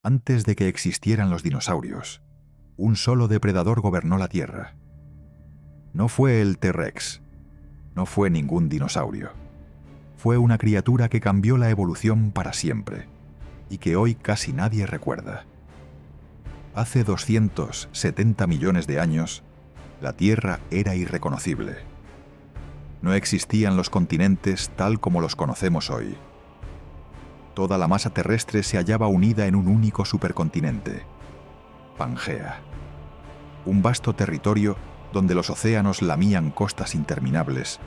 Antes de que existieran los dinosaurios, un solo depredador gobernó la Tierra. No fue el T-Rex, no fue ningún dinosaurio. Fue una criatura que cambió la evolución para siempre y que hoy casi nadie recuerda. Hace 270 millones de años, la Tierra era irreconocible. No existían los continentes tal como los conocemos hoy. Toda la masa terrestre se hallaba unida en un único supercontinente, Pangea. Un vasto territorio donde los océanos lamían costas interminables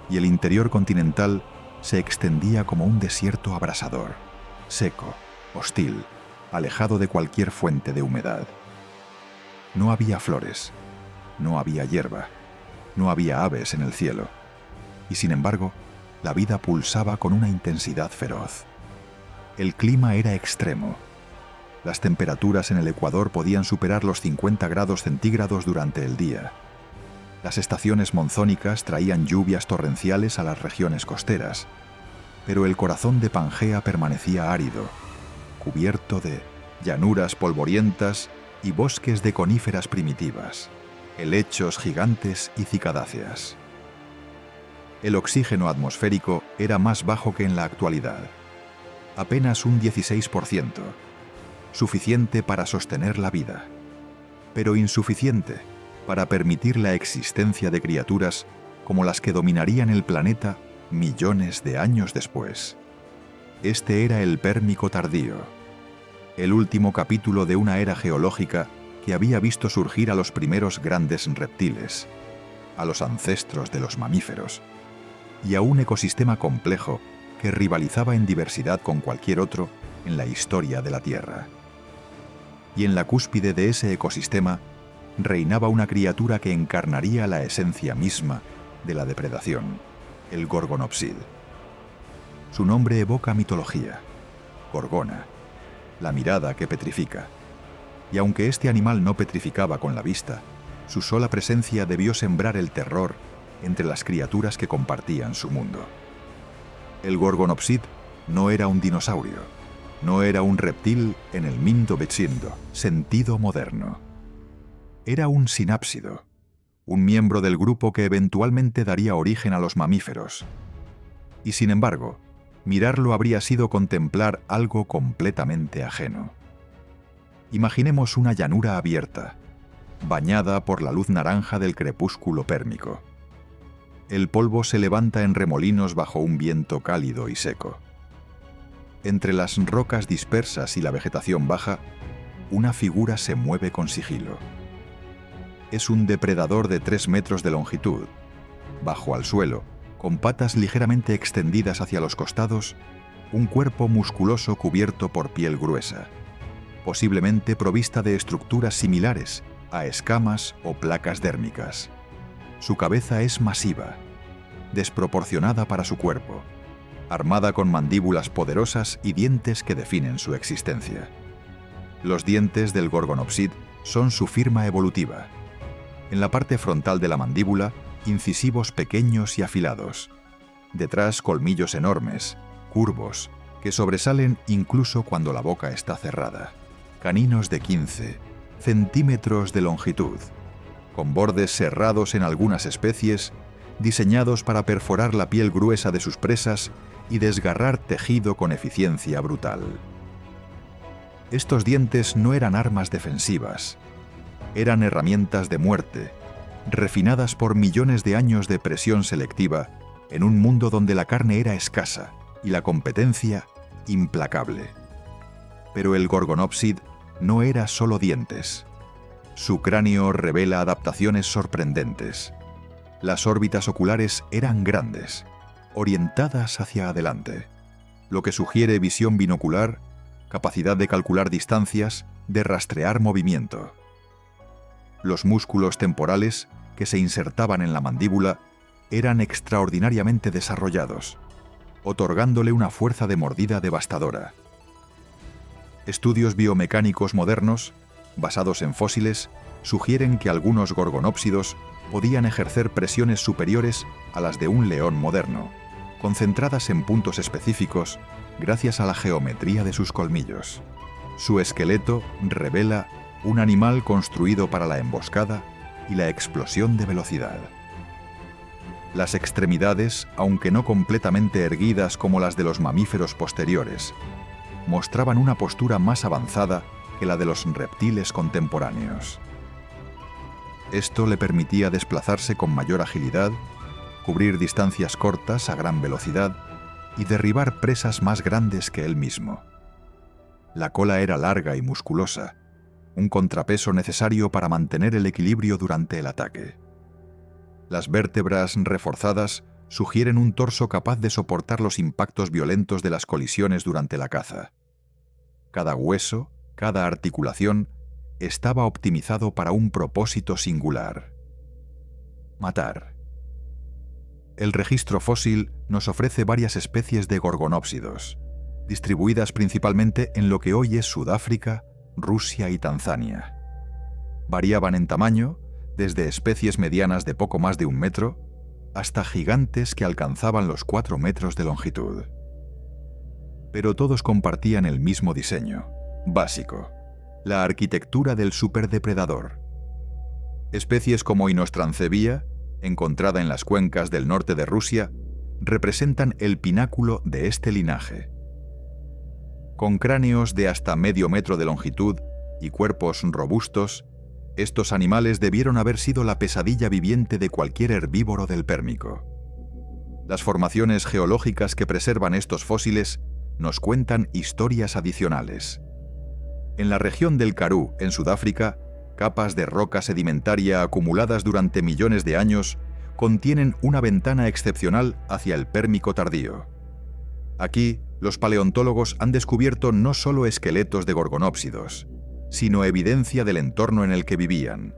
y el interior continental se extendía como un desierto abrasador, seco, hostil, alejado de cualquier fuente de humedad. No había flores, no había hierba, no había aves en el cielo, y sin embargo, la vida pulsaba con una intensidad feroz. El clima era extremo. Las temperaturas en el Ecuador podían superar los 50 grados centígrados durante el día. Las estaciones monzónicas traían lluvias torrenciales a las regiones costeras, pero el corazón de Pangea permanecía árido, cubierto de llanuras polvorientas y bosques de coníferas primitivas, helechos gigantes y cicadáceas. El oxígeno atmosférico era más bajo que en la actualidad, apenas un 16%, suficiente para sostener la vida, pero insuficiente para permitir la existencia de criaturas como las que dominarían el planeta millones de años después. Este era el Pérmico tardío, el último capítulo de una era geológica que había visto surgir a los primeros grandes reptiles, a los ancestros de los mamíferos, y a un ecosistema complejo que rivalizaba en diversidad con cualquier otro en la historia de la Tierra. Y en la cúspide de ese ecosistema reinaba una criatura que encarnaría la esencia misma de la depredación, el Gorgonopsid. Su nombre evoca mitología, Gorgona, la mirada que petrifica. Y aunque este animal no petrificaba con la vista, su sola presencia debió sembrar el terror entre las criaturas que compartían su mundo. El Gorgonopsid no era un dinosaurio, no era un reptil en el Mindobetzindo, sentido moderno. Era un sinápsido, un miembro del grupo que eventualmente daría origen a los mamíferos. Y sin embargo, mirarlo habría sido contemplar algo completamente ajeno. Imaginemos una llanura abierta, bañada por la luz naranja del crepúsculo pérmico. El polvo se levanta en remolinos bajo un viento cálido y seco. Entre las rocas dispersas y la vegetación baja, una figura se mueve con sigilo. Es un depredador de 3 metros de longitud, bajo al suelo, con patas ligeramente extendidas hacia los costados, un cuerpo musculoso cubierto por piel gruesa, posiblemente provista de estructuras similares a escamas o placas dérmicas. Su cabeza es masiva, desproporcionada para su cuerpo, armada con mandíbulas poderosas y dientes que definen su existencia. Los dientes del Gorgonopsid son su firma evolutiva. En la parte frontal de la mandíbula, incisivos pequeños y afilados. Detrás, colmillos enormes, curvos, que sobresalen incluso cuando la boca está cerrada. Caninos de 15 centímetros de longitud, con bordes serrados en algunas especies, diseñados para perforar la piel gruesa de sus presas y desgarrar tejido con eficiencia brutal. Estos dientes no eran armas defensivas, eran herramientas de muerte, refinadas por millones de años de presión selectiva en un mundo donde la carne era escasa y la competencia implacable. Pero el Gorgonopsid no era solo dientes. Su cráneo revela adaptaciones sorprendentes. Las órbitas oculares eran grandes, orientadas hacia adelante, lo que sugiere visión binocular, capacidad de calcular distancias, de rastrear movimiento. Los músculos temporales, que se insertaban en la mandíbula, eran extraordinariamente desarrollados, otorgándole una fuerza de mordida devastadora. Estudios biomecánicos modernos, basados en fósiles, sugieren que algunos gorgonópsidos podían ejercer presiones superiores a las de un león moderno, concentradas en puntos específicos gracias a la geometría de sus colmillos. Su esqueleto revela un animal construido para la emboscada y la explosión de velocidad. Las extremidades, aunque no completamente erguidas como las de los mamíferos posteriores, mostraban una postura más avanzada que la de los reptiles contemporáneos. Esto le permitía desplazarse con mayor agilidad, cubrir distancias cortas a gran velocidad y derribar presas más grandes que él mismo. La cola era larga y musculosa, un contrapeso necesario para mantener el equilibrio durante el ataque. Las vértebras reforzadas sugieren un torso capaz de soportar los impactos violentos de las colisiones durante la caza. Cada hueso, cada articulación, estaba optimizado para un propósito singular: matar. El registro fósil nos ofrece varias especies de gorgonópsidos, distribuidas principalmente en lo que hoy es Sudáfrica, Rusia y Tanzania. Variaban en tamaño, desde especies medianas de poco más de 1 metro hasta gigantes que alcanzaban los 4 metros de longitud. Pero todos compartían el mismo diseño, básico: la arquitectura del superdepredador. Especies como Inostrancevia, encontrada en las cuencas del norte de Rusia, representan el pináculo de este linaje. Con cráneos de hasta medio metro de longitud y cuerpos robustos, estos animales debieron haber sido la pesadilla viviente de cualquier herbívoro del Pérmico. Las formaciones geológicas que preservan estos fósiles nos cuentan historias adicionales. En la región del Karoo, en Sudáfrica, capas de roca sedimentaria acumuladas durante millones de años contienen una ventana excepcional hacia el Pérmico tardío. Aquí, los paleontólogos han descubierto no solo esqueletos de gorgonópsidos, sino evidencia del entorno en el que vivían: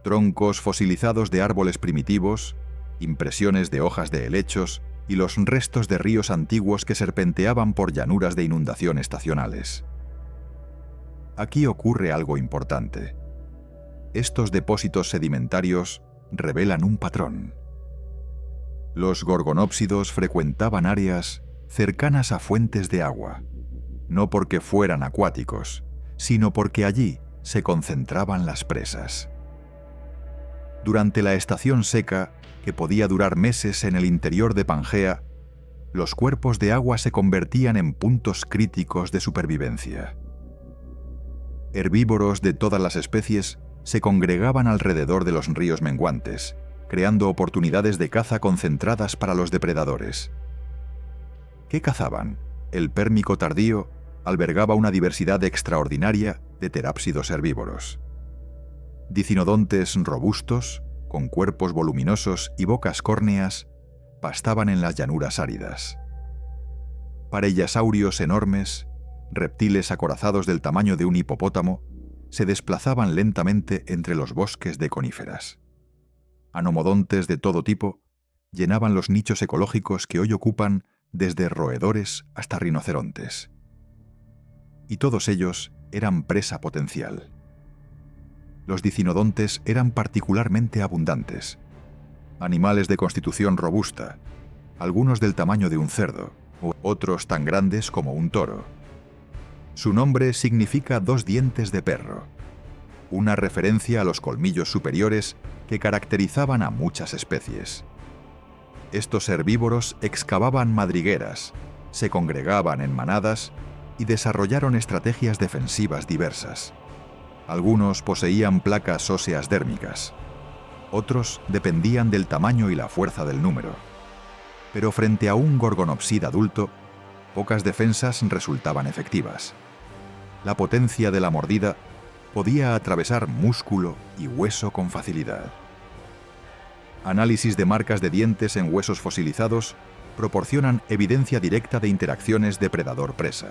troncos fosilizados de árboles primitivos, impresiones de hojas de helechos y los restos de ríos antiguos que serpenteaban por llanuras de inundación estacionales. Aquí ocurre algo importante. Estos depósitos sedimentarios revelan un patrón. Los gorgonópsidos frecuentaban áreas cercanas a fuentes de agua, no porque fueran acuáticos, sino porque allí se concentraban las presas. Durante la estación seca, que podía durar meses en el interior de Pangea, los cuerpos de agua se convertían en puntos críticos de supervivencia. Herbívoros de todas las especies se congregaban alrededor de los ríos menguantes, creando oportunidades de caza concentradas para los depredadores. ¿Qué cazaban? El Pérmico tardío albergaba una diversidad extraordinaria de terápsidos herbívoros. Dicinodontes robustos, con cuerpos voluminosos y bocas córneas, pastaban en las llanuras áridas. Pareiasaurios enormes, reptiles acorazados del tamaño de un hipopótamo, se desplazaban lentamente entre los bosques de coníferas. Anomodontes de todo tipo llenaban los nichos ecológicos que hoy ocupan desde roedores hasta rinocerontes. Y todos ellos eran presa potencial. Los dicinodontes eran particularmente abundantes. Animales de constitución robusta, algunos del tamaño de un cerdo, otros tan grandes como un toro. Su nombre significa 2 dientes de perro, una referencia a los colmillos superiores que caracterizaban a muchas especies. Estos herbívoros excavaban madrigueras, se congregaban en manadas y desarrollaron estrategias defensivas diversas. Algunos poseían placas óseas dérmicas, otros dependían del tamaño y la fuerza del número. Pero frente a un gorgonopsid adulto, pocas defensas resultaban efectivas. La potencia de la mordida podía atravesar músculo y hueso con facilidad. Análisis de marcas de dientes en huesos fosilizados proporcionan evidencia directa de interacciones depredador-presa.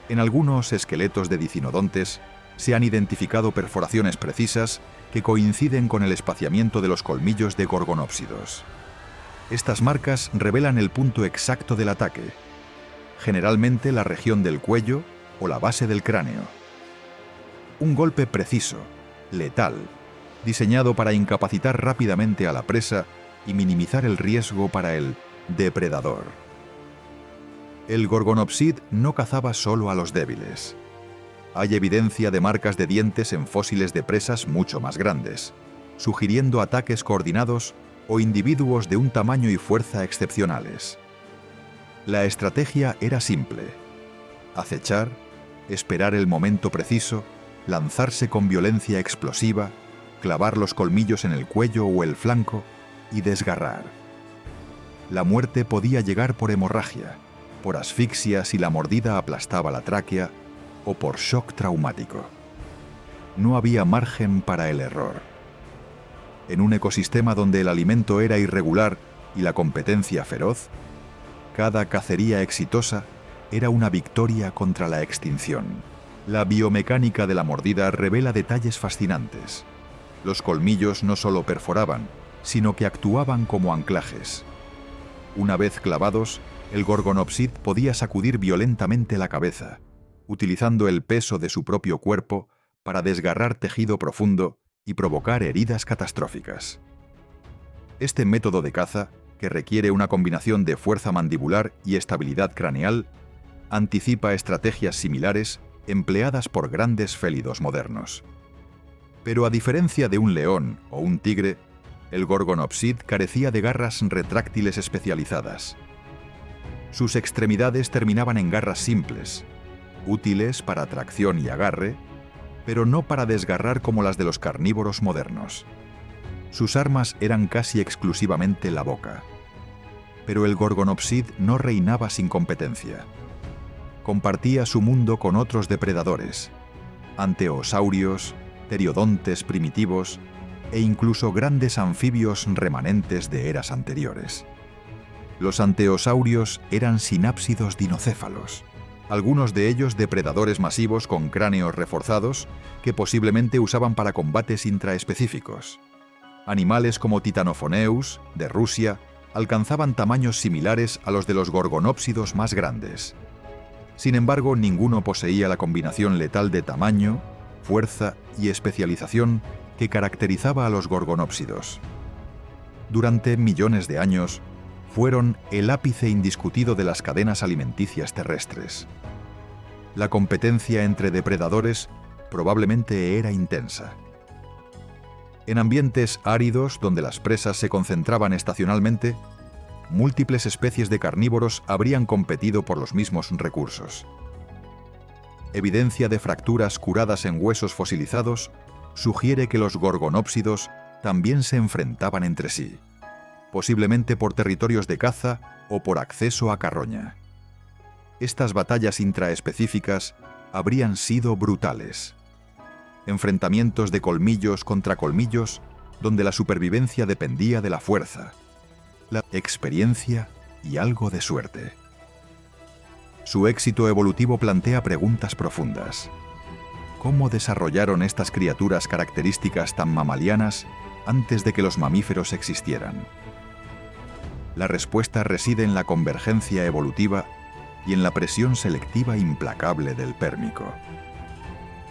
En algunos esqueletos de dicinodontes se han identificado perforaciones precisas que coinciden con el espaciamiento de los colmillos de gorgonópsidos. Estas marcas revelan el punto exacto del ataque, generalmente la región del cuello o la base del cráneo. Un golpe preciso, letal, diseñado para incapacitar rápidamente a la presa y minimizar el riesgo para el depredador. El gorgonopsid no cazaba solo a los débiles. Hay evidencia de marcas de dientes en fósiles de presas mucho más grandes, sugiriendo ataques coordinados o individuos de un tamaño y fuerza excepcionales. La estrategia era simple: acechar, esperar el momento preciso, lanzarse con violencia explosiva, clavar los colmillos en el cuello o el flanco y desgarrar. La muerte podía llegar por hemorragia, por asfixia si la mordida aplastaba la tráquea, o por shock traumático. No había margen para el error. En un ecosistema donde el alimento era irregular y la competencia feroz, cada cacería exitosa era una victoria contra la extinción. La biomecánica de la mordida revela detalles fascinantes. Los colmillos no solo perforaban, sino que actuaban como anclajes. Una vez clavados, el Gorgonopsid podía sacudir violentamente la cabeza, utilizando el peso de su propio cuerpo para desgarrar tejido profundo y provocar heridas catastróficas. Este método de caza, que requiere una combinación de fuerza mandibular y estabilidad craneal, anticipa estrategias similares empleadas por grandes félidos modernos. Pero a diferencia de un león o un tigre, el Gorgonopsid carecía de garras retráctiles especializadas. Sus extremidades terminaban en garras simples, útiles para tracción y agarre, pero no para desgarrar como las de los carnívoros modernos. Sus armas eran casi exclusivamente la boca. Pero el Gorgonopsid no reinaba sin competencia. Compartía su mundo con otros depredadores, anteosaurios, pteriodontes primitivos e incluso grandes anfibios remanentes de eras anteriores. Los anteosaurios eran sinápsidos dinocéfalos, algunos de ellos depredadores masivos con cráneos reforzados que posiblemente usaban para combates intraespecíficos. Animales como Titanophoneus, de Rusia, alcanzaban tamaños similares a los de los gorgonópsidos más grandes. Sin embargo, ninguno poseía la combinación letal de tamaño, fuerza y especialización que caracterizaba a los gorgonópsidos. Durante millones de años, fueron el ápice indiscutido de las cadenas alimenticias terrestres. La competencia entre depredadores probablemente era intensa. En ambientes áridos donde las presas se concentraban estacionalmente, múltiples especies de carnívoros habrían competido por los mismos recursos. Evidencia de fracturas curadas en huesos fosilizados sugiere que los gorgonópsidos también se enfrentaban entre sí, posiblemente por territorios de caza o por acceso a carroña. Estas batallas intraespecíficas habrían sido brutales. Enfrentamientos de colmillos contra colmillos donde la supervivencia dependía de la fuerza, la experiencia y algo de suerte. Su éxito evolutivo plantea preguntas profundas. ¿Cómo desarrollaron estas criaturas características tan mamalianas antes de que los mamíferos existieran? La respuesta reside en la convergencia evolutiva y en la presión selectiva implacable del pérmico.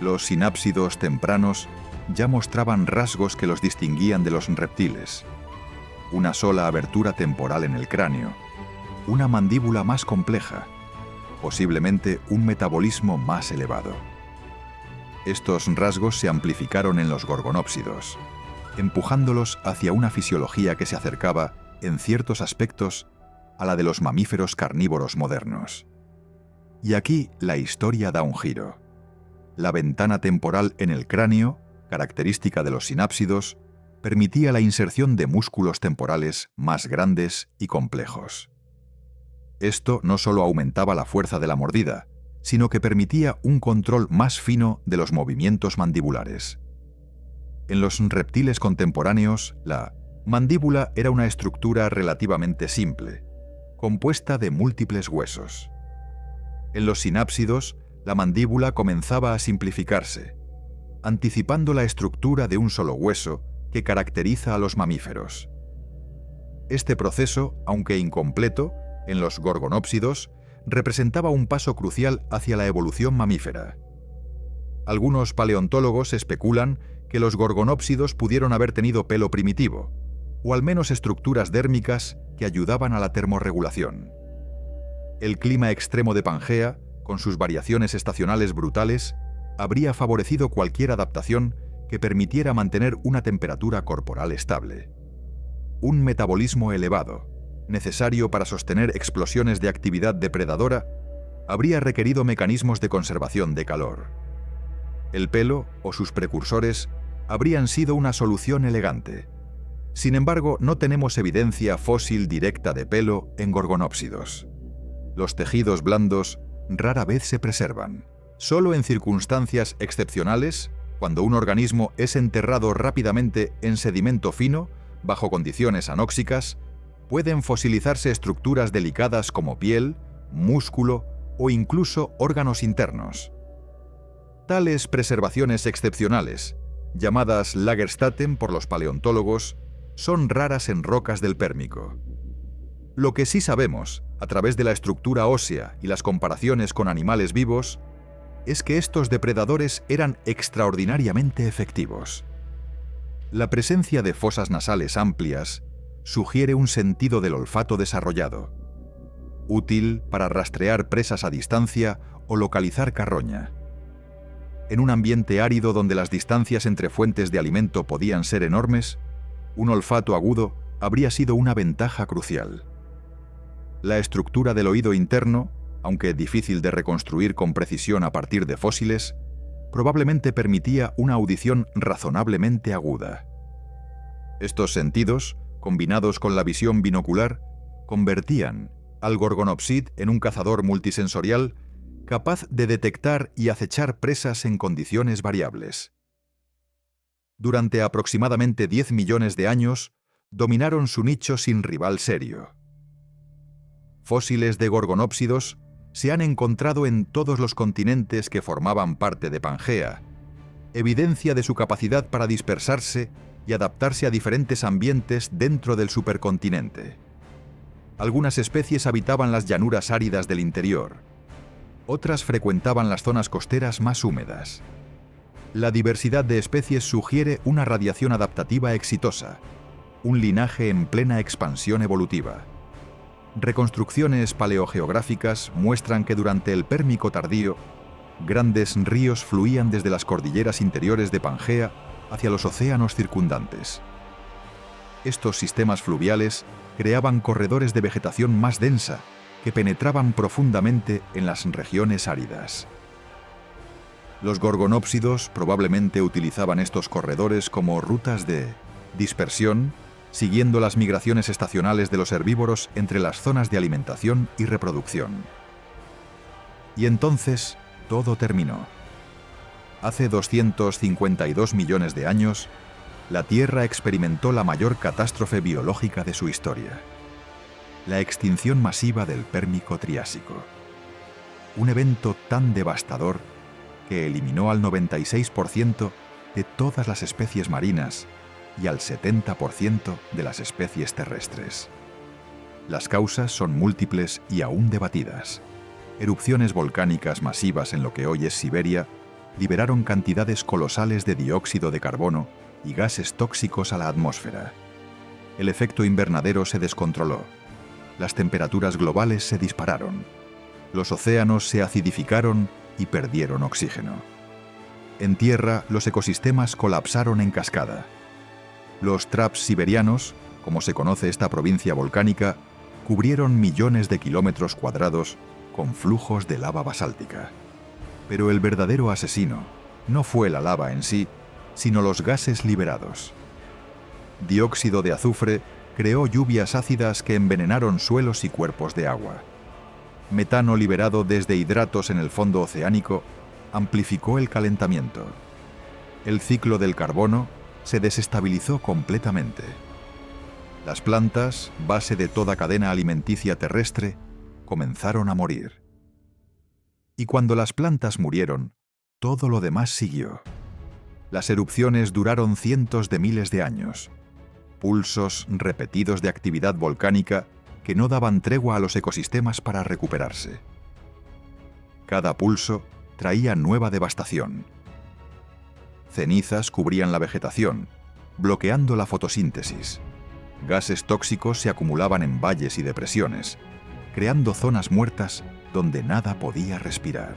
Los sinápsidos tempranos ya mostraban rasgos que los distinguían de los reptiles: una sola abertura temporal en el cráneo, una mandíbula más compleja, posiblemente un metabolismo más elevado. Estos rasgos se amplificaron en los gorgonópsidos, empujándolos hacia una fisiología que se acercaba, en ciertos aspectos, a la de los mamíferos carnívoros modernos. Y aquí la historia da un giro. La ventana temporal en el cráneo, característica de los sinápsidos, permitía la inserción de músculos temporales más grandes y complejos. Esto no solo aumentaba la fuerza de la mordida, sino que permitía un control más fino de los movimientos mandibulares. En los reptiles contemporáneos, la mandíbula era una estructura relativamente simple, compuesta de múltiples huesos. En los sinápsidos, la mandíbula comenzaba a simplificarse, anticipando la estructura de un solo hueso que caracteriza a los mamíferos. Este proceso, aunque incompleto, en los gorgonópsidos, representaba un paso crucial hacia la evolución mamífera. Algunos paleontólogos especulan que los gorgonópsidos pudieron haber tenido pelo primitivo, o al menos estructuras dérmicas que ayudaban a la termorregulación. El clima extremo de Pangea, con sus variaciones estacionales brutales, habría favorecido cualquier adaptación que permitiera mantener una temperatura corporal estable. Un metabolismo elevado, necesario para sostener explosiones de actividad depredadora, habría requerido mecanismos de conservación de calor. El pelo o sus precursores habrían sido una solución elegante. Sin embargo, no tenemos evidencia fósil directa de pelo en gorgonópsidos. Los tejidos blandos rara vez se preservan. Solo en circunstancias excepcionales, cuando un organismo es enterrado rápidamente en sedimento fino, bajo condiciones anóxicas, pueden fosilizarse estructuras delicadas como piel, músculo o incluso órganos internos. Tales preservaciones excepcionales, llamadas Lagerstätten por los paleontólogos, son raras en rocas del Pérmico. Lo que sí sabemos, a través de la estructura ósea y las comparaciones con animales vivos, es que estos depredadores eran extraordinariamente efectivos. La presencia de fosas nasales amplias sugiere un sentido del olfato desarrollado, útil para rastrear presas a distancia o localizar carroña. En un ambiente árido donde las distancias entre fuentes de alimento podían ser enormes, un olfato agudo habría sido una ventaja crucial. La estructura del oído interno, aunque difícil de reconstruir con precisión a partir de fósiles, probablemente permitía una audición razonablemente aguda. Estos sentidos, combinados con la visión binocular, convertían al gorgonopsid en un cazador multisensorial capaz de detectar y acechar presas en condiciones variables. Durante aproximadamente 10 millones de años, dominaron su nicho sin rival serio. Fósiles de gorgonópsidos se han encontrado en todos los continentes que formaban parte de Pangea, evidencia de su capacidad para dispersarse y adaptarse a diferentes ambientes dentro del supercontinente. Algunas especies habitaban las llanuras áridas del interior. Otras frecuentaban las zonas costeras más húmedas. La diversidad de especies sugiere una radiación adaptativa exitosa, un linaje en plena expansión evolutiva. Reconstrucciones paleogeográficas muestran que durante el Pérmico tardío, grandes ríos fluían desde las cordilleras interiores de Pangea hacia los océanos circundantes. Estos sistemas fluviales creaban corredores de vegetación más densa que penetraban profundamente en las regiones áridas. Los gorgonópsidos probablemente utilizaban estos corredores como rutas de dispersión, siguiendo las migraciones estacionales de los herbívoros entre las zonas de alimentación y reproducción. Y entonces, todo terminó. Hace 252 millones de años, la Tierra experimentó la mayor catástrofe biológica de su historia: la extinción masiva del Pérmico Triásico. Un evento tan devastador que eliminó al 96% de todas las especies marinas y al 70% de las especies terrestres. Las causas son múltiples y aún debatidas. Erupciones volcánicas masivas en lo que hoy es Siberia liberaron cantidades colosales de dióxido de carbono y gases tóxicos a la atmósfera. El efecto invernadero se descontroló. Las temperaturas globales se dispararon. Los océanos se acidificaron y perdieron oxígeno. En tierra, los ecosistemas colapsaron en cascada. Los traps siberianos, como se conoce esta provincia volcánica, cubrieron millones de kilómetros cuadrados con flujos de lava basáltica. Pero el verdadero asesino no fue la lava en sí, sino los gases liberados. Dióxido de azufre creó lluvias ácidas que envenenaron suelos y cuerpos de agua. Metano liberado desde hidratos en el fondo oceánico amplificó el calentamiento. El ciclo del carbono se desestabilizó completamente. Las plantas, base de toda cadena alimenticia terrestre, comenzaron a morir. Y cuando las plantas murieron, todo lo demás siguió. Las erupciones duraron cientos de miles de años. Pulsos repetidos de actividad volcánica que no daban tregua a los ecosistemas para recuperarse. Cada pulso traía nueva devastación. Cenizas cubrían la vegetación, bloqueando la fotosíntesis. Gases tóxicos se acumulaban en valles y depresiones, creando zonas muertas donde nada podía respirar.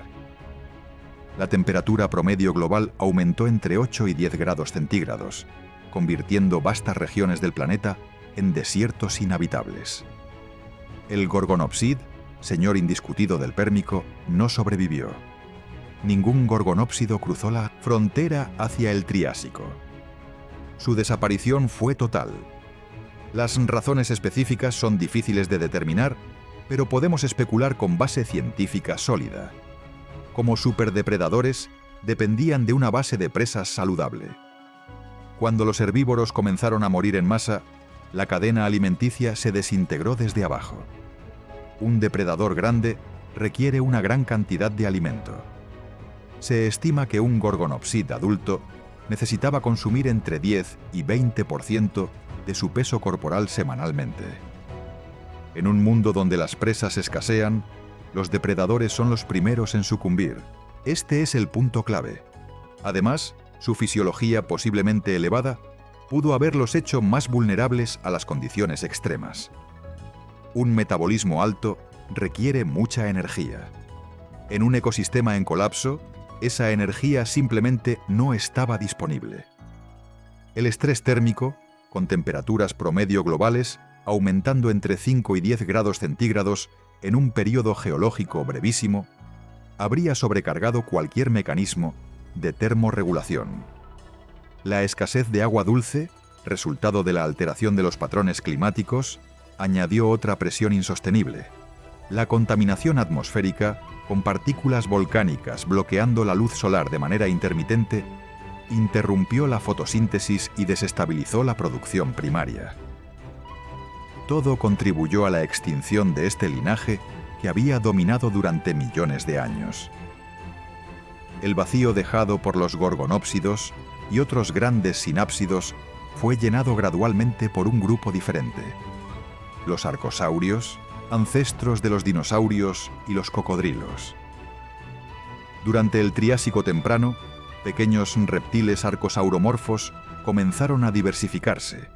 La temperatura promedio global aumentó entre 8 y 10 grados centígrados, convirtiendo vastas regiones del planeta en desiertos inhabitables. El Gorgonopsid, señor indiscutido del Pérmico, no sobrevivió. Ningún gorgonópsido cruzó la frontera hacia el Triásico. Su desaparición fue total. Las razones específicas son difíciles de determinar, pero podemos especular con base científica sólida. Como superdepredadores, dependían de una base de presas saludable. Cuando los herbívoros comenzaron a morir en masa, la cadena alimenticia se desintegró desde abajo. Un depredador grande requiere una gran cantidad de alimento. Se estima que un gorgonopsid adulto necesitaba consumir entre 10 y 20% de su peso corporal semanalmente. En un mundo donde las presas escasean, los depredadores son los primeros en sucumbir. Este es el punto clave. Además, su fisiología posiblemente elevada pudo haberlos hecho más vulnerables a las condiciones extremas. Un metabolismo alto requiere mucha energía. En un ecosistema en colapso, esa energía simplemente no estaba disponible. El estrés térmico, con temperaturas promedio globales aumentando entre 5 y 10 grados centígrados en un periodo geológico brevísimo, habría sobrecargado cualquier mecanismo de termorregulación. La escasez de agua dulce, resultado de la alteración de los patrones climáticos, añadió otra presión insostenible. La contaminación atmosférica, con partículas volcánicas bloqueando la luz solar de manera intermitente, interrumpió la fotosíntesis y desestabilizó la producción primaria. Todo contribuyó a la extinción de este linaje que había dominado durante millones de años. El vacío dejado por los gorgonópsidos y otros grandes sinápsidos fue llenado gradualmente por un grupo diferente: los arcosaurios, ancestros de los dinosaurios y los cocodrilos. Durante el Triásico temprano, pequeños reptiles arcosauromorfos comenzaron a diversificarse,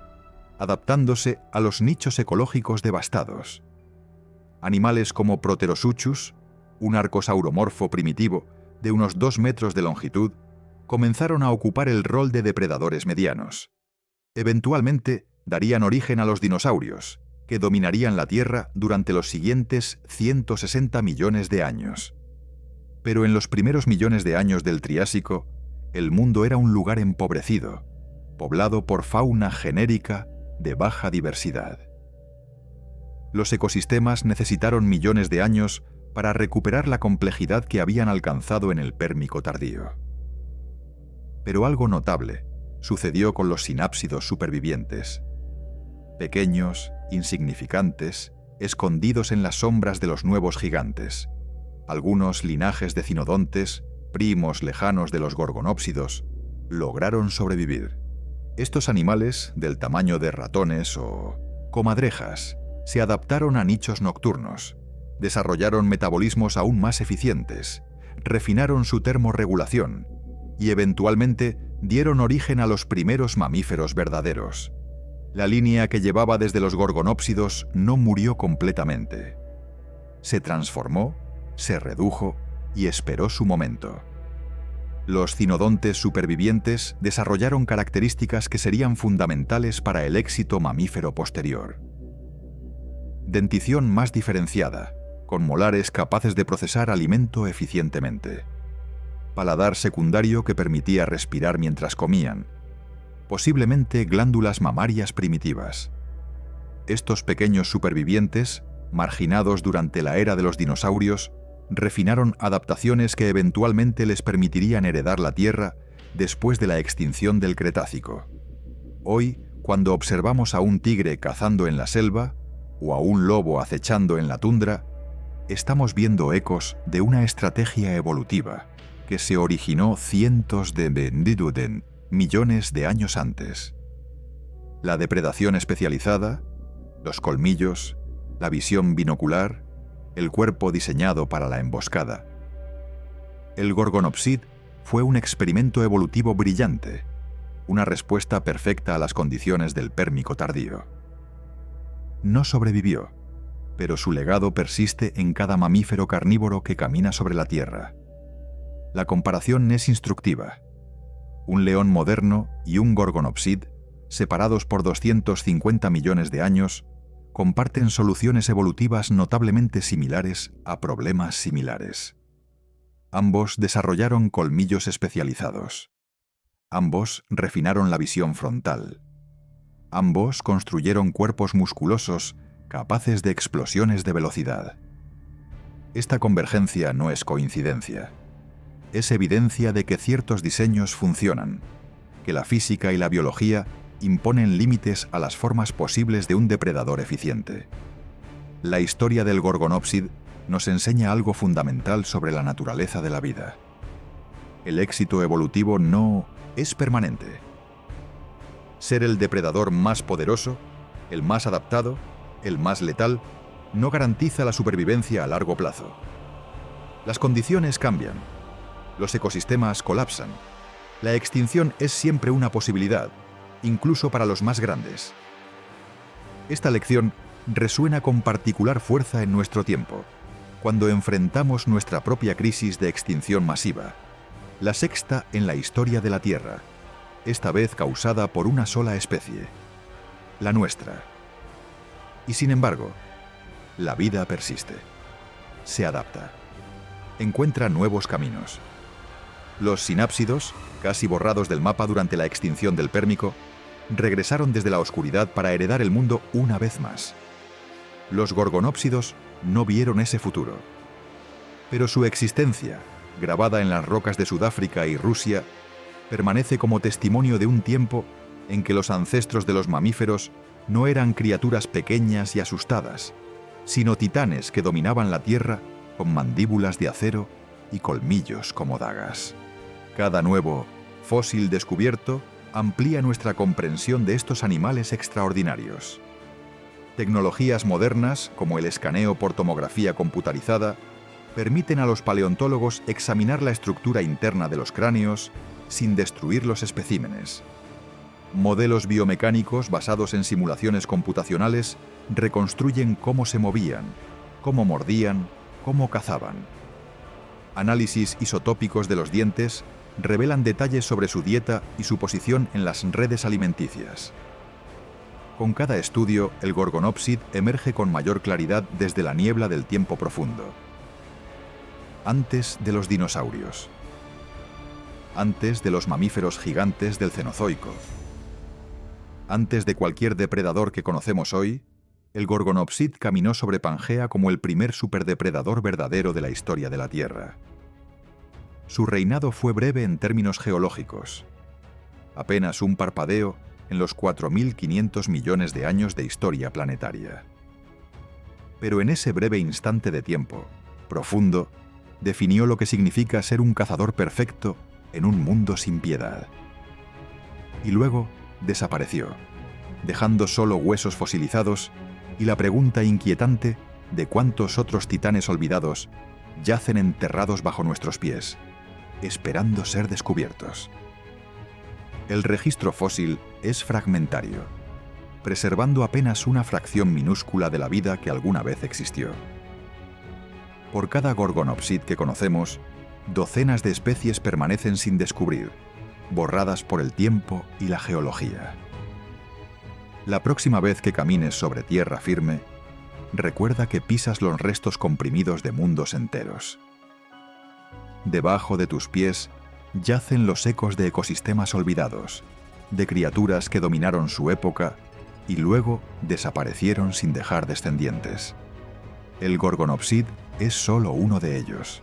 adaptándose a los nichos ecológicos devastados. Animales como Proterosuchus, un arcosauromorfo primitivo de unos 2 metros de longitud, comenzaron a ocupar el rol de depredadores medianos. Eventualmente darían origen a los dinosaurios, que dominarían la Tierra durante los siguientes 160 millones de años. Pero en los primeros millones de años del Triásico, el mundo era un lugar empobrecido, poblado por fauna genérica de baja diversidad. Los ecosistemas necesitaron millones de años para recuperar la complejidad que habían alcanzado en el Pérmico tardío. Pero algo notable sucedió con los sinápsidos supervivientes. Pequeños, insignificantes, escondidos en las sombras de los nuevos gigantes. Algunos linajes de cinodontes, primos lejanos de los gorgonópsidos, lograron sobrevivir. Estos animales, del tamaño de ratones o comadrejas, se adaptaron a nichos nocturnos, desarrollaron metabolismos aún más eficientes, refinaron su termorregulación y eventualmente dieron origen a los primeros mamíferos verdaderos. La línea que llevaba desde los gorgonópsidos no murió completamente. Se transformó, se redujo y esperó su momento. Los cinodontes supervivientes desarrollaron características que serían fundamentales para el éxito mamífero posterior. Dentición más diferenciada, con molares capaces de procesar alimento eficientemente. Paladar secundario que permitía respirar mientras comían. Posiblemente glándulas mamarias primitivas. Estos pequeños supervivientes, marginados durante la era de los dinosaurios, refinaron adaptaciones que eventualmente les permitirían heredar la Tierra después de la extinción del Cretácico. Hoy, cuando observamos a un tigre cazando en la selva o a un lobo acechando en la tundra, estamos viendo ecos de una estrategia evolutiva que se originó cientos de millones de años antes. La depredación especializada, los colmillos, la visión binocular, el cuerpo diseñado para la emboscada. El Gorgonopsid fue un experimento evolutivo brillante, una respuesta perfecta a las condiciones del Pérmico tardío. No sobrevivió, pero su legado persiste en cada mamífero carnívoro que camina sobre la Tierra. La comparación es instructiva. Un león moderno y un gorgonopsid, separados por 250 millones de años, comparten soluciones evolutivas notablemente similares a problemas similares. Ambos desarrollaron colmillos especializados. Ambos refinaron la visión frontal. Ambos construyeron cuerpos musculosos capaces de explosiones de velocidad. Esta convergencia no es coincidencia. Es evidencia de que ciertos diseños funcionan, que la física y la biología imponen límites a las formas posibles de un depredador eficiente. La historia del gorgonopsid nos enseña algo fundamental sobre la naturaleza de la vida. El éxito evolutivo no es permanente. Ser el depredador más poderoso, el más adaptado, el más letal, no garantiza la supervivencia a largo plazo. Las condiciones cambian. Los ecosistemas colapsan. La extinción es siempre una posibilidad, incluso para los más grandes. Esta lección resuena con particular fuerza en nuestro tiempo, cuando enfrentamos nuestra propia crisis de extinción masiva, la sexta en la historia de la Tierra, esta vez causada por una sola especie, la nuestra. Y sin embargo, la vida persiste, se adapta, encuentra nuevos caminos. Los sinápsidos, casi borrados del mapa durante la extinción del Pérmico, regresaron desde la oscuridad para heredar el mundo una vez más. Los gorgonópsidos no vieron ese futuro. Pero su existencia, grabada en las rocas de Sudáfrica y Rusia, permanece como testimonio de un tiempo en que los ancestros de los mamíferos no eran criaturas pequeñas y asustadas, sino titanes que dominaban la Tierra con mandíbulas de acero y colmillos como dagas. Cada nuevo fósil descubierto amplía nuestra comprensión de estos animales extraordinarios. Tecnologías modernas, como el escaneo por tomografía computarizada, permiten a los paleontólogos examinar la estructura interna de los cráneos sin destruir los especímenes. Modelos biomecánicos basados en simulaciones computacionales reconstruyen cómo se movían, cómo mordían, cómo cazaban. Análisis isotópicos de los dientes revelan detalles sobre su dieta y su posición en las redes alimenticias. Con cada estudio, el gorgonopsid emerge con mayor claridad desde la niebla del tiempo profundo. Antes de los dinosaurios. Antes de los mamíferos gigantes del Cenozoico. Antes de cualquier depredador que conocemos hoy, el gorgonopsid caminó sobre Pangea como el primer superdepredador verdadero de la historia de la Tierra. Su reinado fue breve en términos geológicos. Apenas un parpadeo en los 4.500 millones de años de historia planetaria. Pero en ese breve instante de tiempo, profundo, definió lo que significa ser un cazador perfecto en un mundo sin piedad. Y luego desapareció, dejando solo huesos fosilizados y la pregunta inquietante de cuántos otros titanes olvidados yacen enterrados bajo nuestros pies, esperando ser descubiertos. El registro fósil es fragmentario, preservando apenas una fracción minúscula de la vida que alguna vez existió. Por cada gorgonopsid que conocemos, docenas de especies permanecen sin descubrir, borradas por el tiempo y la geología. La próxima vez que camines sobre tierra firme, recuerda que pisas los restos comprimidos de mundos enteros. Debajo de tus pies yacen los ecos de ecosistemas olvidados, de criaturas que dominaron su época y luego desaparecieron sin dejar descendientes. El gorgonopsid es solo uno de ellos.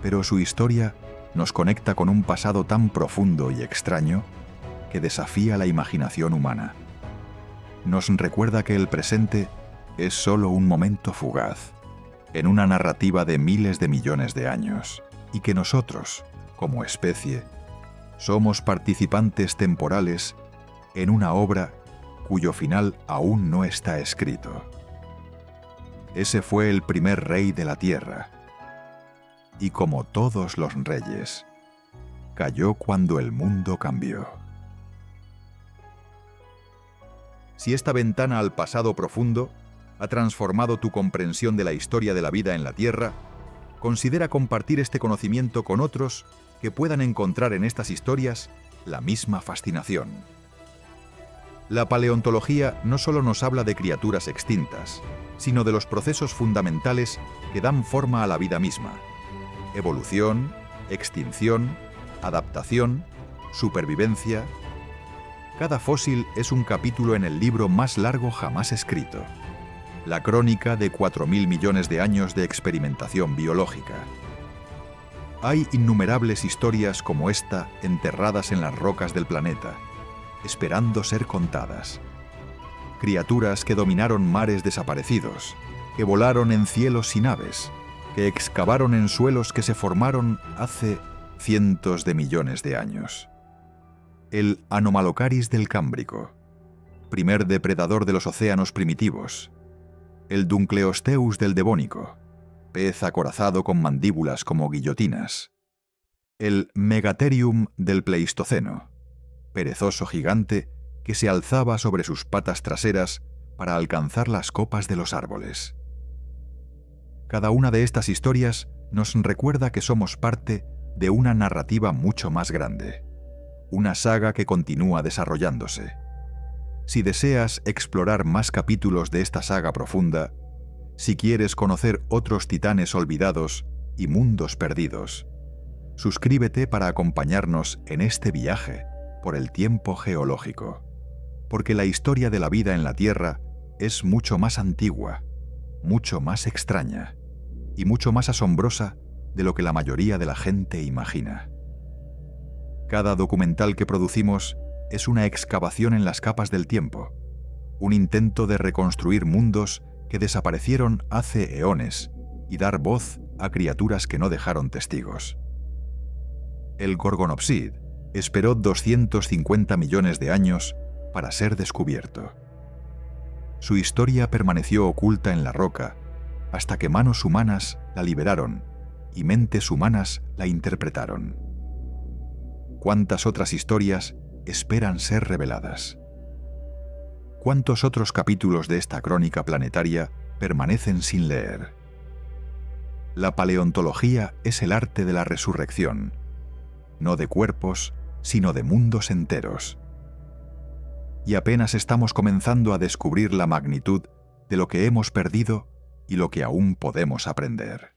Pero su historia nos conecta con un pasado tan profundo y extraño que desafía la imaginación humana. Nos recuerda que el presente es solo un momento fugaz, en una narrativa de miles de millones de años, y que nosotros, como especie, somos participantes temporales en una obra cuyo final aún no está escrito. Ese fue el primer rey de la Tierra, y como todos los reyes, cayó cuando el mundo cambió. Si esta ventana al pasado profundo ha transformado tu comprensión de la historia de la vida en la Tierra, Considera compartir este conocimiento con otros que puedan encontrar en estas historias la misma fascinación. La paleontología no solo nos habla de criaturas extintas, sino de los procesos fundamentales que dan forma a la vida misma: evolución, extinción, adaptación, supervivencia. Cada fósil es un capítulo en el libro más largo jamás escrito, la crónica de 4.000 millones de años de experimentación biológica. Hay innumerables historias como esta enterradas en las rocas del planeta, esperando ser contadas. Criaturas que dominaron mares desaparecidos, que volaron en cielos sin aves, que excavaron en suelos que se formaron hace cientos de millones de años. El Anomalocaris del Cámbrico, primer depredador de los océanos primitivos. El Dunkleosteus del Devónico, pez acorazado con mandíbulas como guillotinas. El Megatherium del Pleistoceno, perezoso gigante que se alzaba sobre sus patas traseras para alcanzar las copas de los árboles. Cada una de estas historias nos recuerda que somos parte de una narrativa mucho más grande, una saga que continúa desarrollándose. Si deseas explorar más capítulos de esta saga profunda, si quieres conocer otros titanes olvidados y mundos perdidos, suscríbete para acompañarnos en este viaje por el tiempo geológico, porque la historia de la vida en la Tierra es mucho más antigua, mucho más extraña y mucho más asombrosa de lo que la mayoría de la gente imagina. Cada documental que producimos es una excavación en las capas del tiempo, un intento de reconstruir mundos que desaparecieron hace eones y dar voz a criaturas que no dejaron testigos. El Gorgonopsid esperó 250 millones de años para ser descubierto. Su historia permaneció oculta en la roca hasta que manos humanas la liberaron y mentes humanas la interpretaron. ¿Cuántas otras historias esperan ser reveladas? ¿Cuántos otros capítulos de esta crónica planetaria permanecen sin leer? La paleontología es el arte de la resurrección, no de cuerpos, sino de mundos enteros. Y apenas estamos comenzando a descubrir la magnitud de lo que hemos perdido y lo que aún podemos aprender.